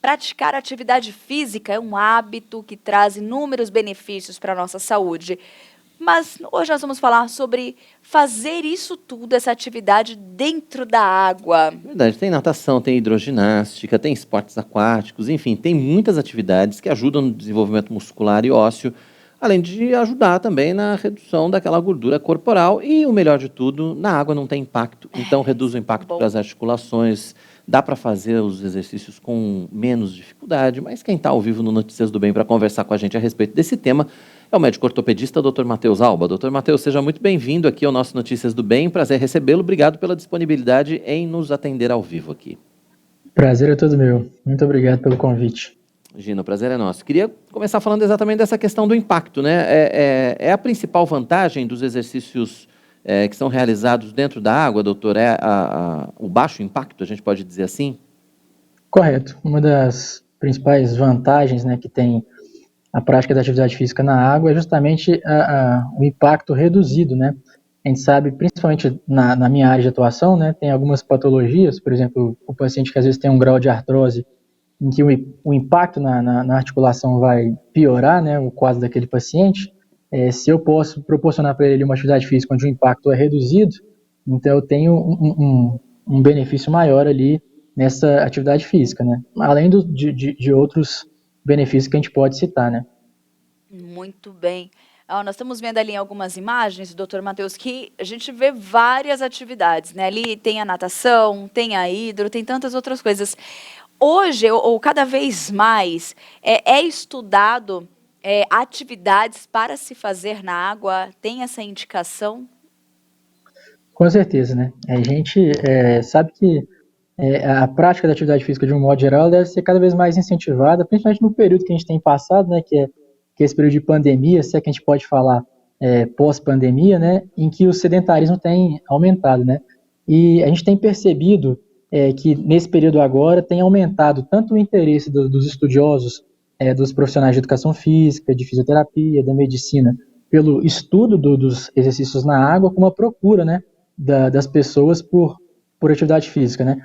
praticar atividade física é um hábito que traz inúmeros benefícios para a nossa saúde. Mas hoje nós vamos falar sobre fazer isso tudo, essa atividade dentro da água. Verdade, tem natação, tem hidroginástica, tem esportes aquáticos, enfim, tem muitas atividades que ajudam no desenvolvimento muscular e ósseo, além de ajudar também na redução daquela gordura corporal e, o melhor de tudo, na água não tem impacto, então reduz o impacto para as articulações, dá para fazer os exercícios com menos dificuldade, mas quem está ao vivo no Notícias do Bem para conversar com a gente a respeito desse tema é o médico ortopedista Dr. Matheus Alba. Dr. Matheus, seja muito bem-vindo aqui ao nosso Notícias do Bem, prazer recebê-lo, obrigado pela disponibilidade em nos atender ao vivo aqui. Prazer é todo meu, muito obrigado pelo convite. Gina, o prazer é nosso. Queria começar falando exatamente dessa questão do impacto, né? É a principal vantagem dos exercícios que são realizados dentro da água, doutor, o baixo impacto, a gente pode dizer assim? Correto. Uma das principais vantagens, né, que tem a prática da atividade física na água é justamente o impacto reduzido, né? A gente sabe, principalmente na minha área de atuação, né, tem algumas patologias, por exemplo, o paciente que às vezes tem um grau de artrose em que o impacto na articulação vai piorar, né, o quadro daquele paciente. Se eu posso proporcionar para ele uma atividade física onde o impacto é reduzido, então eu tenho um benefício maior ali nessa atividade física, né? Além de outros benefícios que a gente pode citar, né? Muito bem. Nós estamos vendo ali algumas imagens, doutor Matheus, que a gente vê várias atividades, né? Ali tem a natação, tem a hidro, tem tantas outras coisas. Hoje, ou cada vez mais, é estudado atividades para se fazer na água? Tem essa indicação? Com certeza, né? A gente sabe que a prática da atividade física, de um modo geral, deve ser cada vez mais incentivada, principalmente no período que a gente tem passado, né? Que é esse período de pandemia, se é que a gente pode falar pós-pandemia, né? Em que o sedentarismo tem aumentado, né? E a gente tem percebido que nesse período agora tem aumentado tanto o interesse dos estudiosos, dos profissionais de educação física, de fisioterapia, da medicina, pelo estudo dos exercícios na água, como a procura, né, das pessoas por atividade física, né,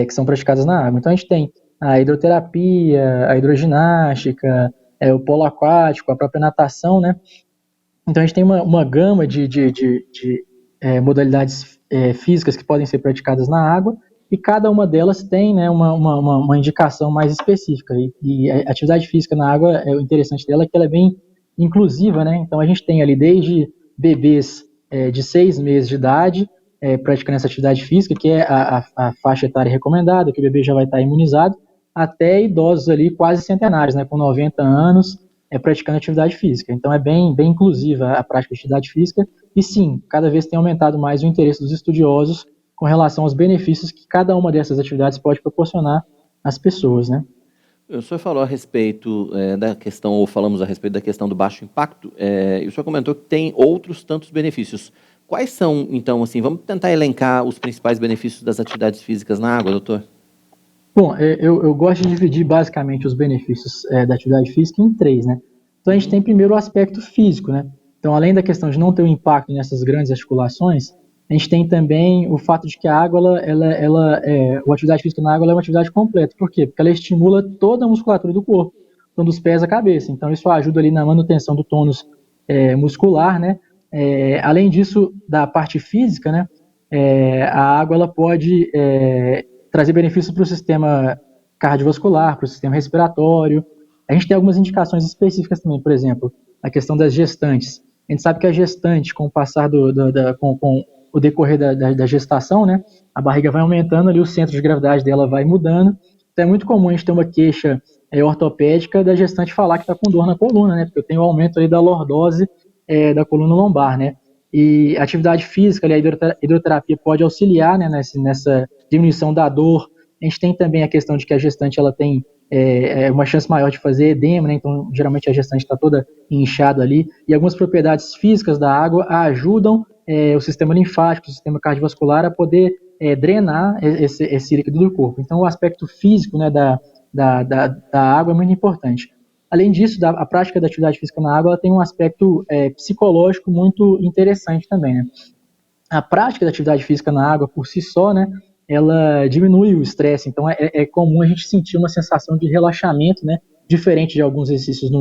que são praticadas na água. Então a gente tem a hidroterapia, a hidroginástica, o polo aquático, a própria natação, né. Então a gente tem uma gama de modalidades físicas que podem ser praticadas na água, e cada uma delas tem, né, uma indicação mais específica. E a atividade física na água, o interessante dela é que ela é bem inclusiva, né? Então a gente tem ali desde bebês de 6 meses de idade praticando essa atividade física, que é a faixa etária recomendada, que o bebê já vai estar imunizado, até idosos ali quase centenários, né, com 90 anos, praticando atividade física. Então é bem inclusiva a prática de atividade física, e sim, cada vez tem aumentado mais o interesse dos estudiosos com relação aos benefícios que cada uma dessas atividades pode proporcionar às pessoas, né? O senhor falou a respeito da questão, ou falamos a respeito da questão do baixo impacto, e o senhor comentou que tem outros tantos benefícios. Quais são, então, assim, vamos tentar elencar os principais benefícios das atividades físicas na água, doutor? Bom, eu gosto de dividir basicamente os benefícios da atividade física em 3, né? Então a gente tem primeiro o aspecto físico, né? Então, além da questão de não ter um impacto nessas grandes articulações, a gente tem também o fato de que a água, a atividade física na água é uma atividade completa. Por quê? Porque ela estimula toda a musculatura do corpo, então dos pés à cabeça. Então isso ajuda ali na manutenção do tônus muscular, né? Além disso, da parte física, né? A água ela pode trazer benefícios para o sistema cardiovascular, para o sistema respiratório. A gente tem algumas indicações específicas também, por exemplo, a questão das gestantes. A gente sabe que a gestante, com o passar com o decorrer da gestação, né, a barriga vai aumentando ali, o centro de gravidade dela vai mudando. Então é muito comum a gente ter uma queixa ortopédica da gestante falar que está com dor na coluna, né, porque eu tenho um aumento ali da lordose da coluna lombar, né. E a atividade física, ali, a hidroterapia pode auxiliar, né, nessa diminuição da dor. A gente tem também a questão de que a gestante ela tem uma chance maior de fazer edema, né? Então geralmente a gestante está toda inchada ali, e algumas propriedades físicas da água ajudam o sistema linfático, o sistema cardiovascular a poder drenar esse líquido do corpo. Então o aspecto físico, né, da água é muito importante. Além disso, a prática da atividade física na água ela tem um aspecto psicológico muito interessante também, né? A prática da atividade física na água por si só, né, ela diminui o estresse. Então, é comum a gente sentir uma sensação de relaxamento, né? Diferente de alguns exercícios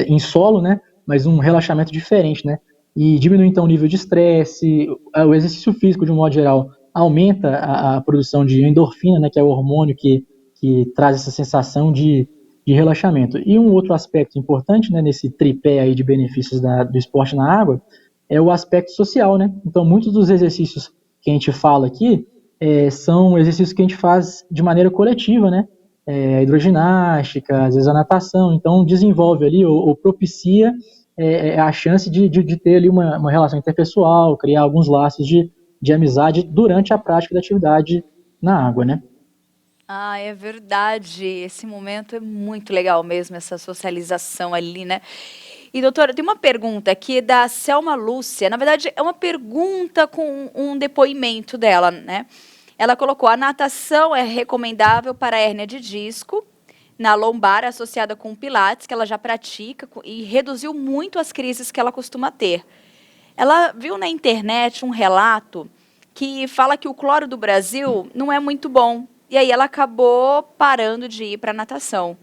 em solo, né? Mas um relaxamento diferente, né? E diminui, então, o nível de estresse. O exercício físico, de um modo geral, aumenta a produção de endorfina, né? Que é o hormônio que traz essa sensação de relaxamento. E um outro aspecto importante, né? Nesse tripé aí de benefícios do esporte na água é o aspecto social, né? Então, muitos dos exercícios que a gente fala aqui são exercícios que a gente faz de maneira coletiva, né? A hidroginástica, às vezes a natação, então desenvolve ali ou propicia a chance de ter ali uma relação interpessoal, criar alguns laços de amizade durante a prática da atividade na água, né? Ah, é verdade. Esse momento é muito legal mesmo, essa socialização ali, né? E, doutora, tem uma pergunta aqui da Selma Lúcia. Na verdade, é uma pergunta com um depoimento dela, né? Ela colocou: a natação é recomendável para a hérnia de disco na lombar associada com pilates, que ela já pratica, e reduziu muito as crises que ela costuma ter. Ela viu na internet um relato que fala que o cloro do Brasil não é muito bom. E aí ela acabou parando de ir para a natação.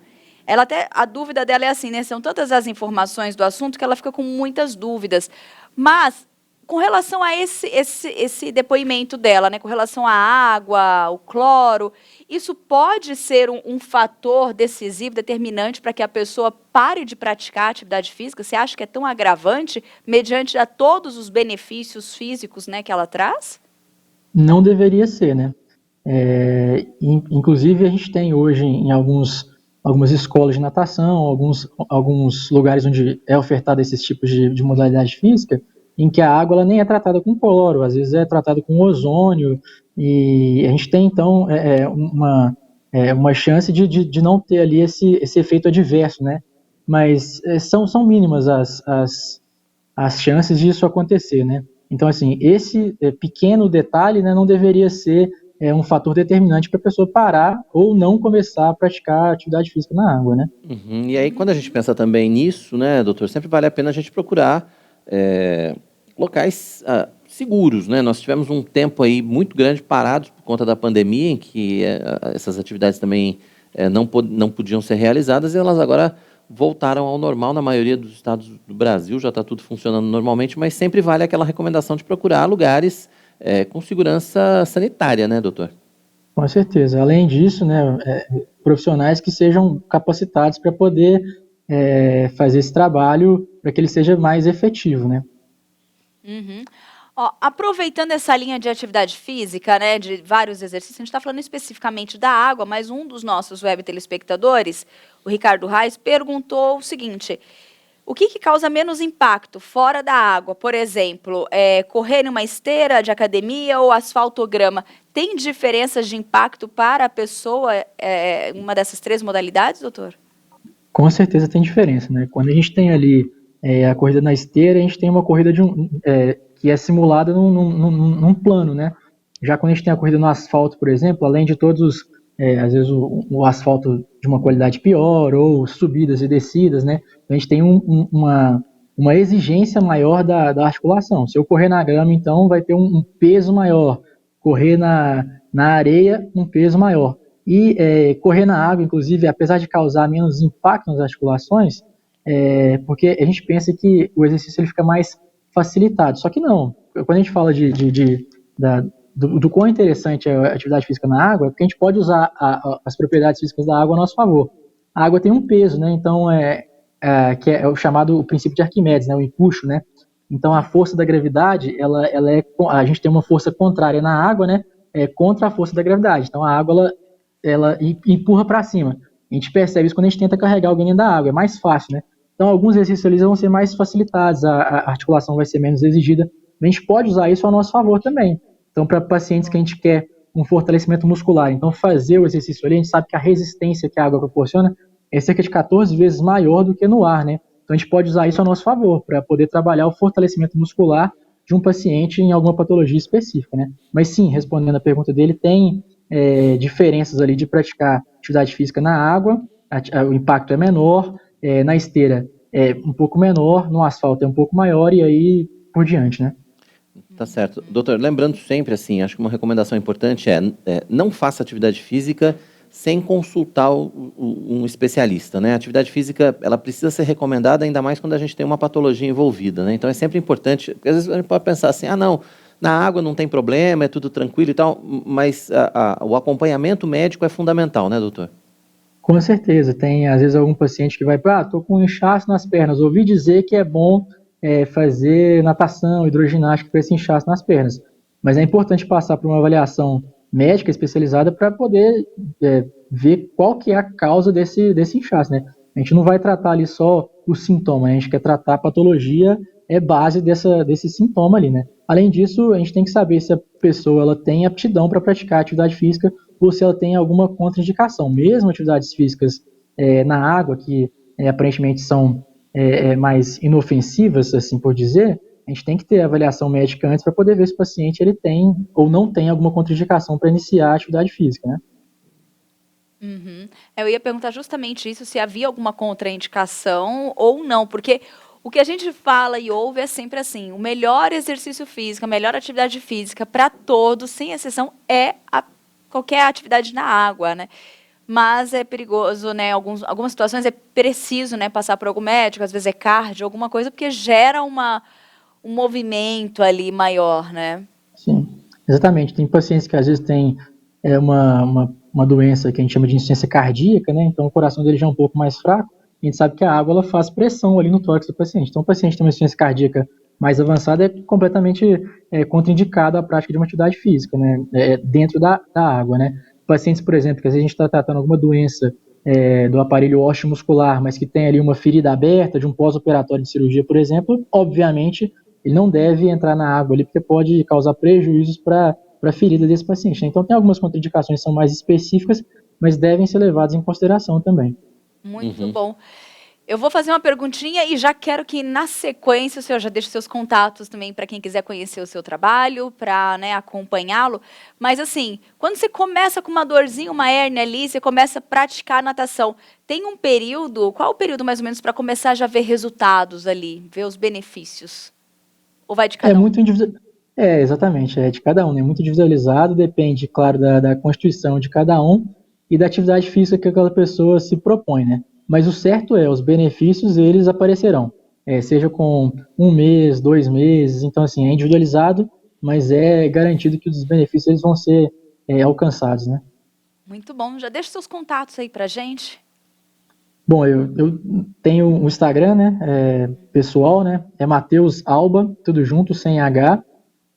A dúvida dela é assim, né? São tantas as informações do assunto que ela fica com muitas dúvidas. Mas, com relação a esse depoimento dela, né? Com relação à água, ao cloro, isso pode ser um fator decisivo, determinante para que a pessoa pare de praticar atividade física? Você acha que é tão agravante, mediante a todos os benefícios físicos, né, que ela traz? Não deveria ser, né? Inclusive, a gente tem hoje em algumas escolas de natação, alguns lugares onde é ofertado esses tipos de modalidade física, em que a água ela nem é tratada com cloro, às vezes é tratada com ozônio, e a gente tem, então, uma chance de não ter ali esse efeito adverso, né? Mas são mínimas as chances disso acontecer, né? Então, assim, esse pequeno detalhe, né, não deveria ser um fator determinante para a pessoa parar ou não começar a praticar atividade física na água, né? Uhum. E aí, quando a gente pensa também nisso, né, doutor, sempre vale a pena a gente procurar locais seguros, né? Nós tivemos um tempo aí muito grande parados por conta da pandemia, em que essas atividades também não podiam ser realizadas, e elas agora voltaram ao normal na maioria dos estados do Brasil, já está tudo funcionando normalmente, mas sempre vale aquela recomendação de procurar lugares com segurança sanitária, né, doutor? Com certeza. Além disso, né, profissionais que sejam capacitados para poder fazer esse trabalho para que ele seja mais efetivo, né? Uhum. Ó, aproveitando essa linha de atividade física, né, de vários exercícios, a gente está falando especificamente da água, mas um dos nossos web telespectadores, o Ricardo Reis, perguntou o seguinte: o que causa menos impacto fora da água? Por exemplo, correr numa esteira de academia ou asfaltograma? Tem diferenças de impacto para a pessoa uma dessas três modalidades, doutor? Com certeza tem diferença, né? Quando a gente tem ali a corrida na esteira, a gente tem uma corrida que é simulada num plano, né? Já quando a gente tem a corrida no asfalto, por exemplo, além de todos, às vezes o asfalto de uma qualidade pior, ou subidas e descidas, né? A gente tem uma exigência maior da articulação. Se eu correr na grama, então, vai ter um peso maior. Correr na areia, um peso maior. E correr na água, inclusive, apesar de causar menos impacto nas articulações, porque a gente pensa que o exercício ele fica mais facilitado. Só que não. Quando a gente fala do quão interessante é a atividade física na água, é porque a gente pode usar as propriedades físicas da água a nosso favor. A água tem um peso, né? Então, que é o chamado o princípio de Arquimedes, né? O empuxo, né? Então, a força da gravidade, a gente tem uma força contrária na água, né? Contra a força da gravidade. Então, a água, ela empurra para cima. A gente percebe isso quando a gente tenta carregar alguém dentro da água, é mais fácil, né? Então, alguns exercícios ali vão ser mais facilitados, a articulação vai ser menos exigida. A gente pode usar isso ao nosso favor também. Então, para pacientes que a gente quer um fortalecimento muscular, então fazer o exercício ali, a gente sabe que a resistência que a água proporciona é cerca de 14 vezes maior do que no ar, né? Então, a gente pode usar isso a nosso favor, para poder trabalhar o fortalecimento muscular de um paciente em alguma patologia específica, né? Mas sim, respondendo a pergunta dele, tem diferenças ali de praticar atividade física na água, o impacto é menor, na esteira é um pouco menor, no asfalto é um pouco maior, e aí por diante, né? Tá certo. Doutor, lembrando sempre, assim, acho que uma recomendação importante é não faça atividade física sem consultar um especialista, né? A atividade física, ela precisa ser recomendada ainda mais quando a gente tem uma patologia envolvida, né? Então é sempre importante, porque às vezes a gente pode pensar assim, não, na água não tem problema, é tudo tranquilo e tal, mas o acompanhamento médico é fundamental, né, doutor? Com certeza, tem às vezes algum paciente que vai para, tô com inchaço nas pernas, ouvi dizer que é bom fazer natação, hidroginástica para esse inchaço nas pernas, mas é importante passar por uma avaliação médica especializada para poder ver qual que é a causa desse inchaço, né? A gente não vai tratar ali só o sintoma, a gente quer tratar a patologia base desse sintoma ali, né? Além disso, a gente tem que saber se a pessoa ela tem aptidão para praticar atividade física ou se ela tem alguma contraindicação. Mesmo atividades físicas na água, que aparentemente são mais inofensivas, assim por dizer, a gente tem que ter avaliação médica antes para poder ver se o paciente ele tem ou não tem alguma contraindicação para iniciar a atividade física, né? Uhum. Eu ia perguntar justamente isso, se havia alguma contraindicação ou não, porque o que a gente fala e ouve é sempre assim, o melhor exercício físico, a melhor atividade física para todos, sem exceção, é qualquer atividade na água, né? Mas é perigoso, né? Algumas situações é preciso, né, passar por algum médico, às vezes é cardio, alguma coisa, porque gera um movimento ali maior, né? Sim, exatamente. Tem pacientes que às vezes têm uma doença que a gente chama de insuficiência cardíaca, né? Então o coração dele já é um pouco mais fraco. A gente sabe que a água ela faz pressão ali no tórax do paciente. Então o paciente que tem uma insuficiência cardíaca mais avançada é completamente contraindicado a prática de uma atividade física, né? Dentro da água, né? Pacientes, por exemplo, que às vezes a gente está tratando alguma doença do aparelho ósseo muscular, mas que tem ali uma ferida aberta de um pós-operatório de cirurgia, por exemplo, obviamente ele não deve entrar na água ali, porque pode causar prejuízos para a ferida desse paciente, né? Então, tem algumas contraindicações que são mais específicas, mas devem ser levadas em consideração também. Muito bom. Eu vou fazer uma perguntinha e já quero que, na sequência, o senhor já deixe seus contatos também para quem quiser conhecer o seu trabalho, para, né, acompanhá-lo. Mas, assim, quando você começa com uma dorzinha, uma hérnia ali, você começa a praticar natação, tem um período, qual o período mais ou menos para começar a já ver resultados ali, ver os benefícios? Ou vai de cada um? Muito individual. Exatamente, é de cada um, né? Muito individualizado, depende, claro, da constituição de cada um e da atividade física que aquela pessoa se propõe, né? Mas o certo os benefícios, eles aparecerão, seja com 1 mês, 2 meses, então, assim, é individualizado, mas é garantido que os benefícios eles vão ser alcançados, né? Muito bom. Já deixa seus contatos aí pra gente. Bom, eu tenho um Instagram, né, pessoal, né, é Matheus Alba, tudo junto, sem H,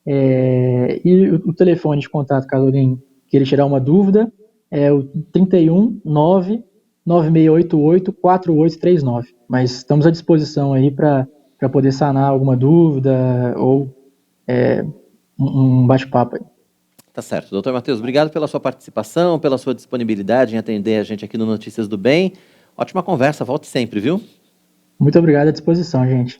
e o telefone de contato, caso alguém queira tirar uma dúvida, é o 31 9 9688 4839. Mas estamos à disposição aí para poder sanar alguma dúvida ou um bate-papo aí. Tá certo. Doutor Matheus, obrigado pela sua participação, pela sua disponibilidade em atender a gente aqui no Notícias do Bem. Ótima conversa, volte sempre, viu? Muito obrigado, à disposição, gente.